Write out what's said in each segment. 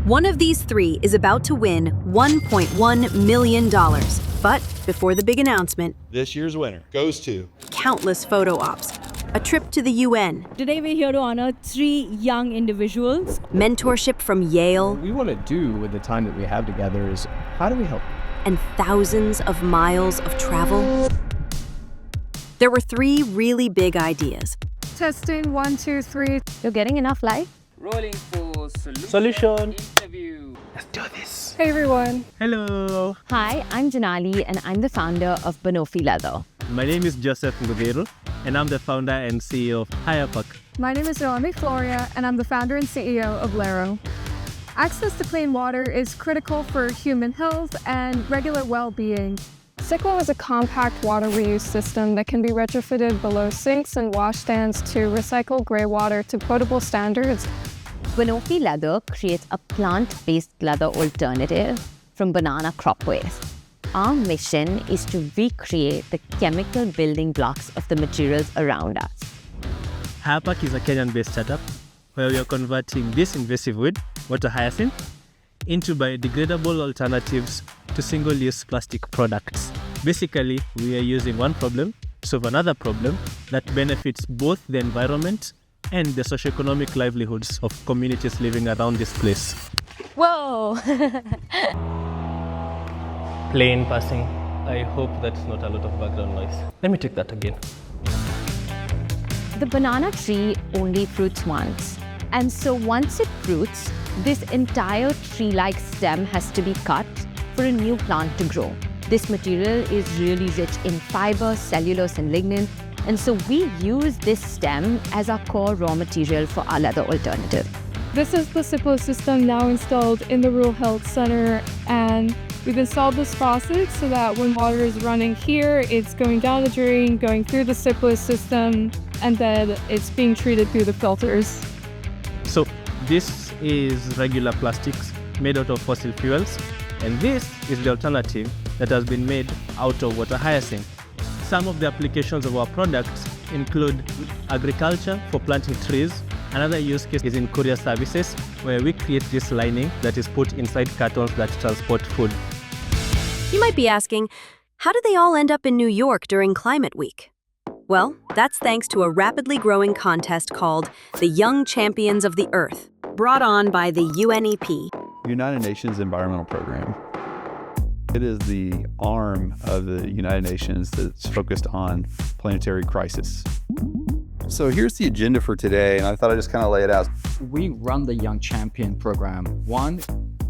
One of these three is about to win $1.1 million. But before the big announcement, this year's winner goes to countless photo ops, a trip to the UN, Today we're here to honor 3 young individuals. mentorship from Yale, What we want to do with the time that we have together is how do we help? and thousands of miles of travel. There were 3 really big ideas. Testing 1, 2, 3. You're getting enough light? Rolling for Solution. interview. Let's do this. Hey everyone. Hello. Hi, I'm Jinali and I'm the founder of Banofi Leather. My name is Joseph Nguthiru, and I'm the founder and CEO of HyaPak. My name is Noemi Florea, and I'm the founder and CEO of LÆRO. Access to clean water is critical for human health and regular well-being. CBEY is a compact water reuse system that can be retrofitted below sinks and washstands to recycle greywater to potable standards. Banofi Leather creates a plant-based leather alternative from banana crop waste. Our mission is to recreate the chemical building blocks of the materials around us. HyaPak is a Kenyan-based startup where we are converting this invasive weed, water hyacinth, into biodegradable alternatives to single-use plastic products. Basically, we are using one problem to solve another problem that benefits both the environment and the socioeconomic livelihoods of communities living around this place. Whoa! Plane passing. I hope that's not a lot of background noise. Let me take that again. The banana tree only fruits once. And so once it fruits, this entire tree-like stem has to be cut for a new plant to grow. This material is really rich in fiber, cellulose, and lignin. And so we use this stem as our core raw material for our leather alternative. This is the CBEY system now installed in the Rural Health Center, and we've installed this faucet so that when water is running here, it's going down the drain, going through the CBEY system, and then it's being treated through the filters. So this is regular plastics made out of fossil fuels, and this is the alternative that has been made out of water hyacinth. Some of the applications of our products include agriculture for planting trees. Another use case is in courier services, where we create this lining that is put inside cartons that transport food. You might be asking, how did they all end up in New York during Climate Week? Well, that's thanks to a rapidly growing contest called the Young Champions of the Earth, brought on by the UNEP. United Nations Environmental Program. It is the arm of the United Nations that's focused on planetary crisis. So here's the agenda for today, and I thought I'd just kind of lay it out. We run the Young Champion program, one,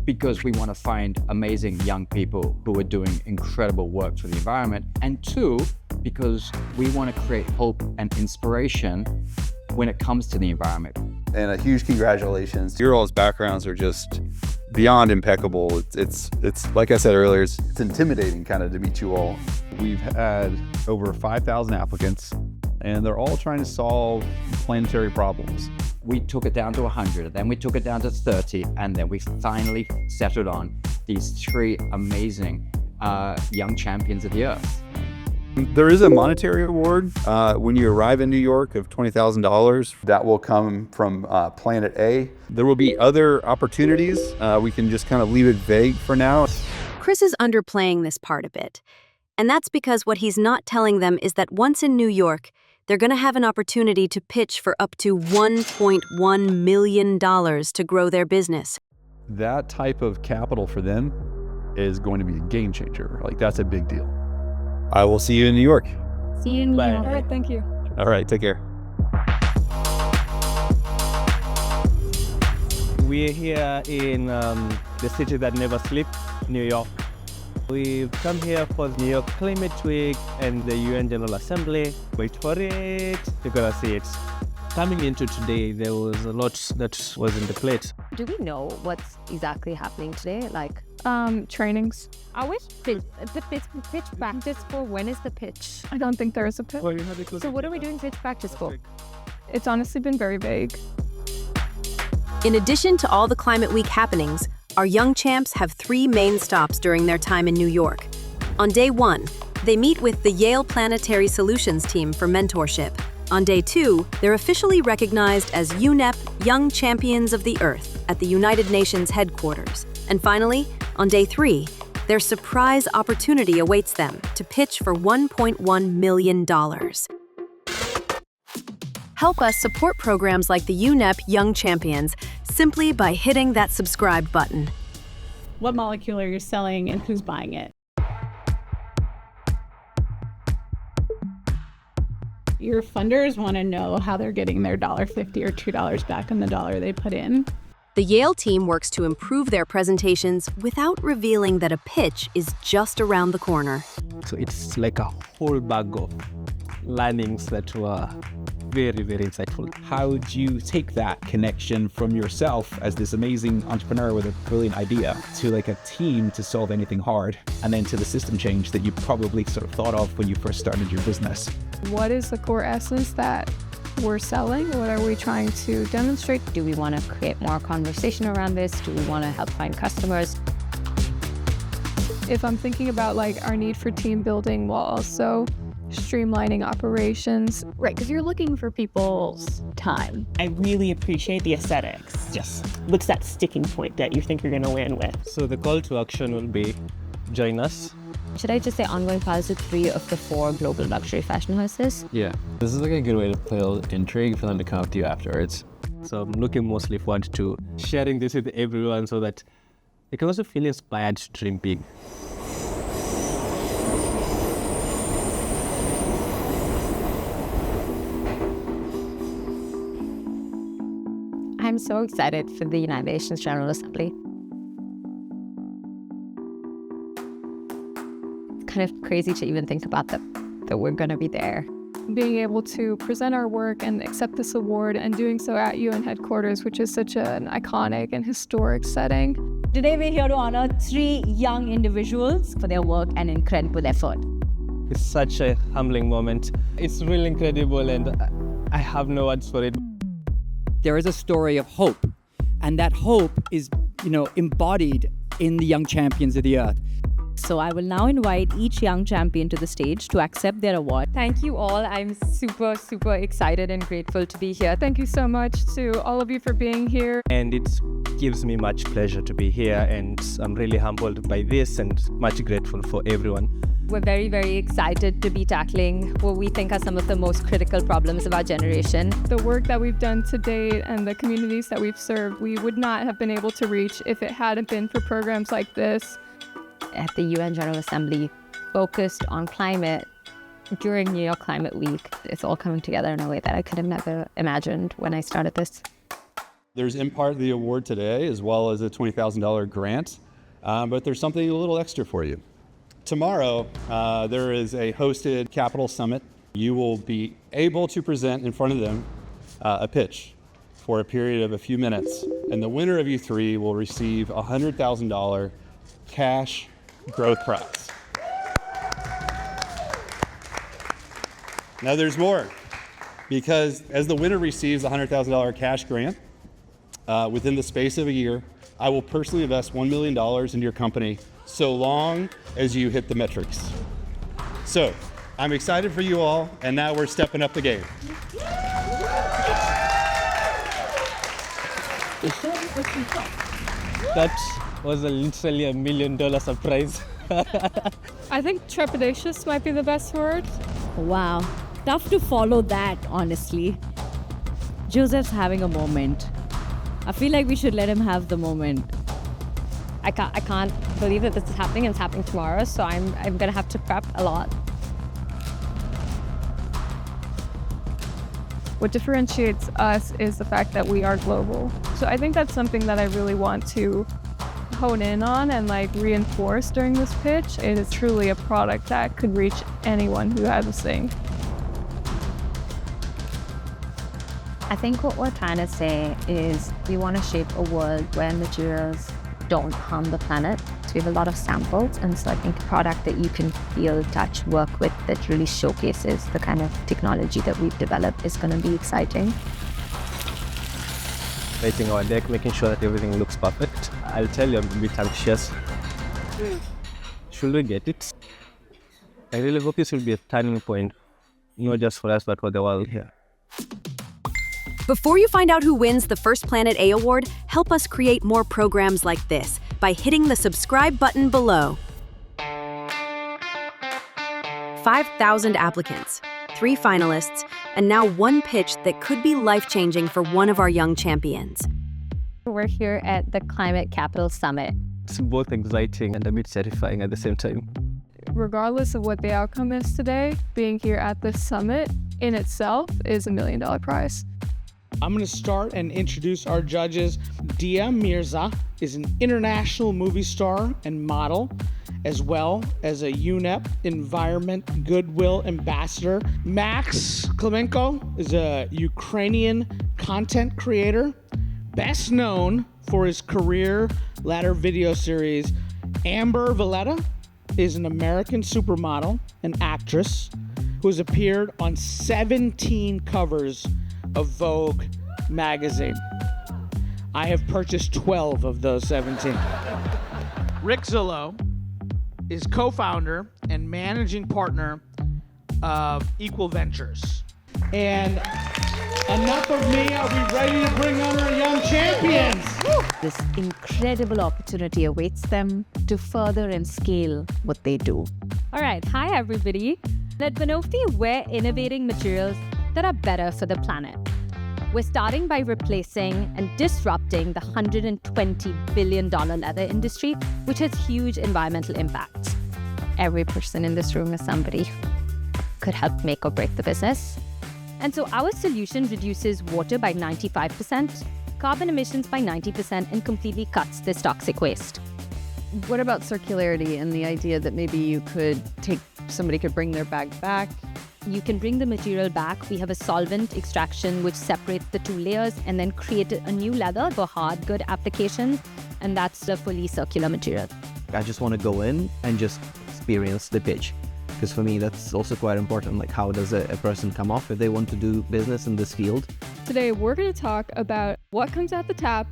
because we want to find amazing young people who are doing incredible work for the environment, and two, because we want to create hope and inspiration when it comes to the environment. And a huge congratulations. Your all's backgrounds are just beyond impeccable. It's like I said earlier, it's intimidating kind of to meet you all. We've had over 5,000 applicants, and they're all trying to solve planetary problems. We took it down to 100, then we took it down to 30, and then we finally settled on these 3 amazing young champions of the earth. There is a monetary award when you arrive in New York of $20,000. That will come from Planet A. There will be other opportunities. We can just kind of leave it vague for now. Chris is underplaying this part a bit. And that's because what he's not telling them is that once in New York, they're going to have an opportunity to pitch for up to $1.1 million to grow their business. That type of capital for them is going to be a game changer. Like, that's a big deal. I will see you in New York. See you in New York. All right, thank you. All right, take care. We're here in the city that never sleeps, New York. We've come here for New York Climate Week and the UN General Assembly. Wait for it, you're gonna see it. Coming into today, there was a lot that was in the plate. Do we know what's exactly happening today? Like, Trainings. I wish the pitch practice for when is the pitch? I don't think there is a pitch. So what are we doing pitch practice for? It's honestly been very vague. In addition to all the Climate Week happenings, our young champs have 3 main stops during their time in New York. On day 1, they meet with the Yale Planetary Solutions team for mentorship. On day 2, they're officially recognized as UNEP Young Champions of the Earth at the United Nations headquarters. And finally, on day 3, their surprise opportunity awaits them to pitch for $1.1 million. Help us support programs like the UNEP Young Champions simply by hitting that subscribe button. What molecule are you selling and who's buying it? Your funders want to know how they're getting their $1.50 or $2 back on the dollar they put in. The Yale team works to improve their presentations without revealing that a pitch is just around the corner. So it's like a whole bag of learnings that were very, very insightful. How do you take that connection from yourself as this amazing entrepreneur with a brilliant idea to like a team to solve anything hard, and then to the system change that you probably sort of thought of when you first started your business? What is the core essence that we're selling? What are we trying to demonstrate? Do we want to create more conversation around this? Do we want to help find customers? If I'm thinking about like our need for team building while also streamlining operations. Right, because you're looking for people's time. I really appreciate the aesthetics. Yes. What's that sticking point that you think you're going to win with? So the call to action will be join us. Should I just say ongoing pilots with 3 of the 4 global luxury fashion houses? Yeah, this is like a good way to build intrigue for them to come up to you afterwards. So I'm looking mostly forward to sharing this with everyone so that they can also feel inspired to dream big. I'm so excited for the United Nations General Assembly. It's kind of crazy to even think about that we're going to be there. Being able to present our work and accept this award and doing so at UN headquarters, which is such an iconic and historic setting. Today we're here to honor 3 young individuals For their work and incredible effort. It's such a humbling moment. It's really incredible and I have no words for it. There is a story of hope, and that hope is, embodied in the Young Champions of the Earth. So I will now invite each young champion to the stage to accept their award. Thank you all. I'm super, super excited and grateful to be here. Thank you so much to all of you for being here. And it gives me much pleasure to be here, and I'm really humbled by this and much grateful for everyone. We're very, very excited to be tackling what we think are some of the most critical problems of our generation. The work that we've done to date and the communities that we've served, we would not have been able to reach if it hadn't been for programs like this. At the UN General Assembly, focused on climate during New York Climate Week. It's all coming together in a way that I could have never imagined when I started this. There's in part the award today, as well as a $20,000 grant, but there's something a little extra for you. Tomorrow, there is a hosted Capital Summit. You will be able to present in front of them a pitch for a period of a few minutes, and the winner of you 3 will receive a $100,000 cash growth prize. Now there's more, because as the winner receives a $100,000 cash grant, within the space of a year, I will personally invest $1 million into your company so long as you hit the metrics. So I'm excited for you all, and now we're stepping up the game. That was literally $1 million surprise. I think trepidatious might be the best word. Wow, tough to follow that, honestly. Joseph's having a moment. I feel like we should let him have the moment. I can't believe that this is happening, and it's happening tomorrow, so I'm gonna have to prep a lot. What differentiates us is the fact that we are global. So I think that's something that I really want to hone in on and reinforce during this pitch. It is truly a product that could reach anyone who has a sing. I think what we're trying to say is we want to shape a world where materials don't harm the planet. So we have a lot of samples, and so I think a product that you can feel, touch, work with that really showcases the kind of technology that we've developed is going to be exciting. Waiting our deck, making sure that everything looks perfect. I'll tell you, I'm a bit anxious. Should we get it? I really hope this will be a turning point, not just for us, but for the world here. Before you find out who wins the first Planet A award, help us create more programs like this by hitting the subscribe button below. 5,000 applicants, 3 finalists, and now 1 pitch that could be life-changing for one of our young champions. We're here at the Climate Capital Summit. It's both exciting and a bit terrifying at the same time. Regardless of what the outcome is today, being here at this summit in itself is $1 million prize. I'm going to start and introduce our judges. Dia Mirza is an international movie star and model, as well as a UNEP Environment Goodwill Ambassador. Max Klemenko is a Ukrainian content creator, best known for his career ladder video series. Amber Valletta is an American supermodel and actress who has appeared on 17 covers of Vogue magazine. I have purchased 12 of those 17. Rick Zillow is co-founder and managing partner of Equal Ventures. And enough of me, are we ready to bring on our young champions? This incredible opportunity awaits them to further and scale what they do. All right, hi everybody. At Banofi, we're innovating materials that are better for the planet. We're starting by replacing and disrupting the $120 billion leather industry, which has huge environmental impacts. Every person in this room is somebody who could help make or break the business. And so our solution reduces water by 95%, carbon emissions by 90%, and completely cuts this toxic waste. What about circularity and the idea that maybe somebody could bring their bag back? You can bring the material back. We have a solvent extraction which separates the 2 layers and then create a new leather for hard good applications. And that's the fully circular material. I just want to go in and just experience the pitch. Because for me, that's also quite important. Like, how does a person come off if they want to do business in this field? Today, we're going to talk about what comes out the tap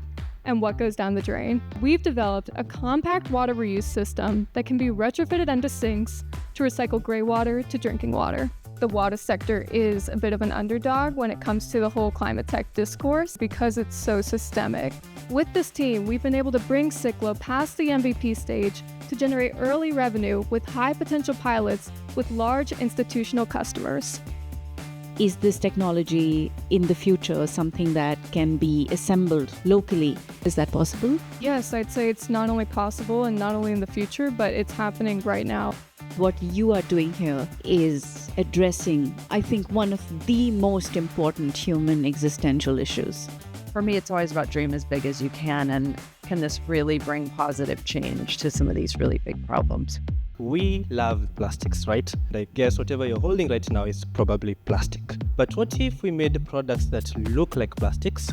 and what goes down the drain. We've developed a compact water reuse system that can be retrofitted into sinks to recycle gray water to drinking water. The water sector is a bit of an underdog when it comes to the whole climate tech discourse because it's so systemic. With this team, we've been able to bring Ciclo past the MVP stage to generate early revenue with high potential pilots with large institutional customers. Is this technology in the future something that can be assembled locally? Is that possible? Yes, I'd say it's not only possible and not only in the future, but it's happening right now. What you are doing here is addressing, I think, one of the most important human existential issues. For me, it's always about dream as big as you can, and can this really bring positive change to some of these really big problems? We love plastics, right? I guess whatever you're holding right now is probably plastic. But what if we made products that look like plastics,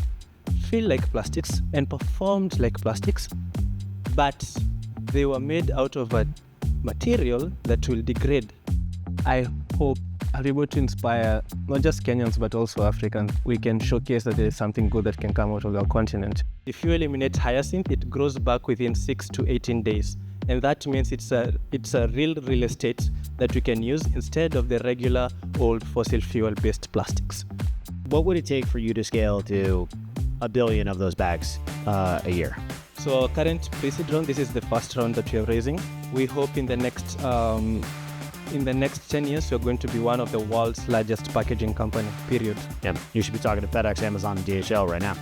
feel like plastics, and performed like plastics, but they were made out of a material that will degrade? I hope I'll be able to inspire not just Kenyans but also Africans. We can showcase that there is something good that can come out of our continent. If you eliminate hyacinth, it grows back within 6 to 18 days. And that means it's a real estate that we can use instead of the regular old fossil fuel based plastics. What would it take for you to scale to 1 billion of those bags a year? So our current pre-seed round, this is the first round that we are raising. We hope in the next 10 years, we're going to be one of the world's largest packaging company, period. Yeah, you should be talking to FedEx, Amazon, and DHL right now.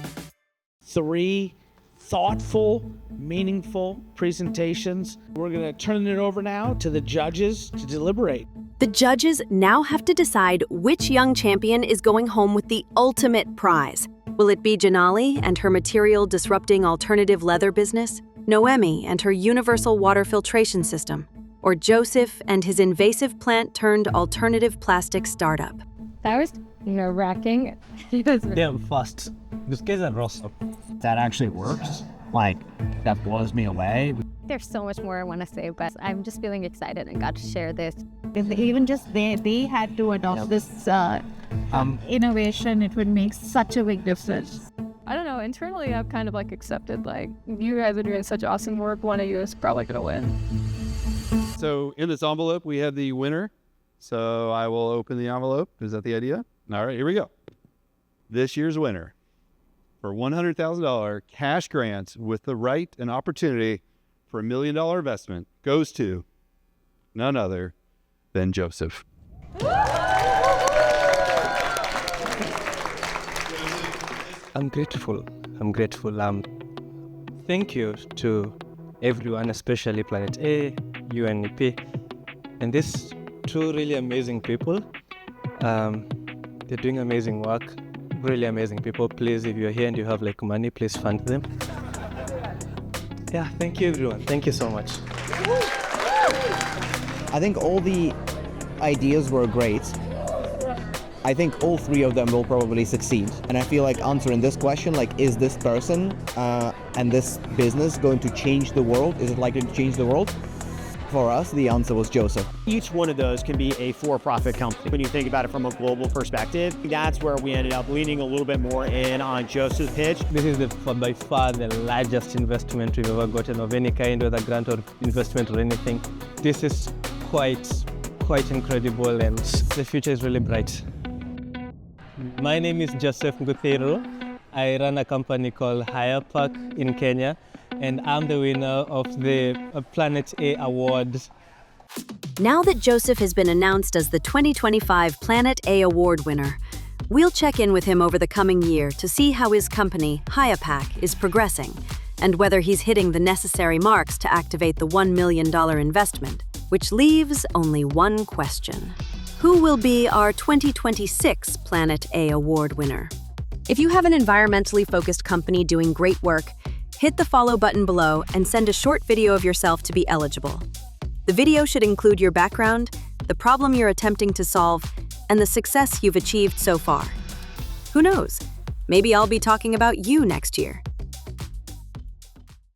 3 thoughtful, meaningful presentations. We're going to turn it over now to the judges to deliberate. The judges now have to decide which young champion is going home with the ultimate prize. Will it be Jinali and her material-disrupting alternative leather business? Noemi and her universal water filtration system? Or Joseph and his invasive plant-turned-alternative plastic startup? That was nerve-wracking. Damn fast. These guys are awesome. That actually works. Like, that blows me away. There's so much more I want to say, but I'm just feeling excited and got to share this. Even just they had to adopt this innovation, it would make such a big difference. I don't know, internally I've kind of like accepted, like, you guys are doing such awesome work, one of you is probably going to win. So in this envelope, we have the winner. So I will open the envelope. Is that the idea? All right, here we go. this year's winner for $100,000 cash grant with the right and opportunity for $1 million investment goes to none other than Joseph. I'm grateful. Thank you to everyone, especially Planet A, UNEP, and these two really amazing people. They're doing amazing work, really amazing people. Please, if you're here and you have like money, please fund them. Yeah, thank you everyone. Thank you so much. I think all the ideas were great. I think all three of them will probably succeed. And I feel like answering this question, like, is this person and this business going to change the world? Is it likely to change the world? For us, the answer was Joseph. Each one of those can be a for-profit company. When you think about it from a global perspective, that's where we ended up leaning a little bit more in on Joseph's pitch. This is by far the largest investment we've ever gotten of any kind, whether grant or investment or anything. This is quite incredible, and the future is really bright. My name is Joseph Nguthiru. I run a company called HyaPak in Kenya, and I'm the winner of the Planet A Award. Now that Joseph has been announced as the 2025 Planet A Award winner, we'll check in with him over the coming year to see how his company, HyaPak, is progressing and whether he's hitting the necessary marks to activate the $1 million investment, which leaves only one question. Who will be our 2026 Planet A Award winner? If you have an environmentally focused company doing great work, hit the follow button below and send a short video of yourself to be eligible. The video should include your background, the problem you're attempting to solve, and the success you've achieved so far. Who knows? Maybe I'll be talking about you next year.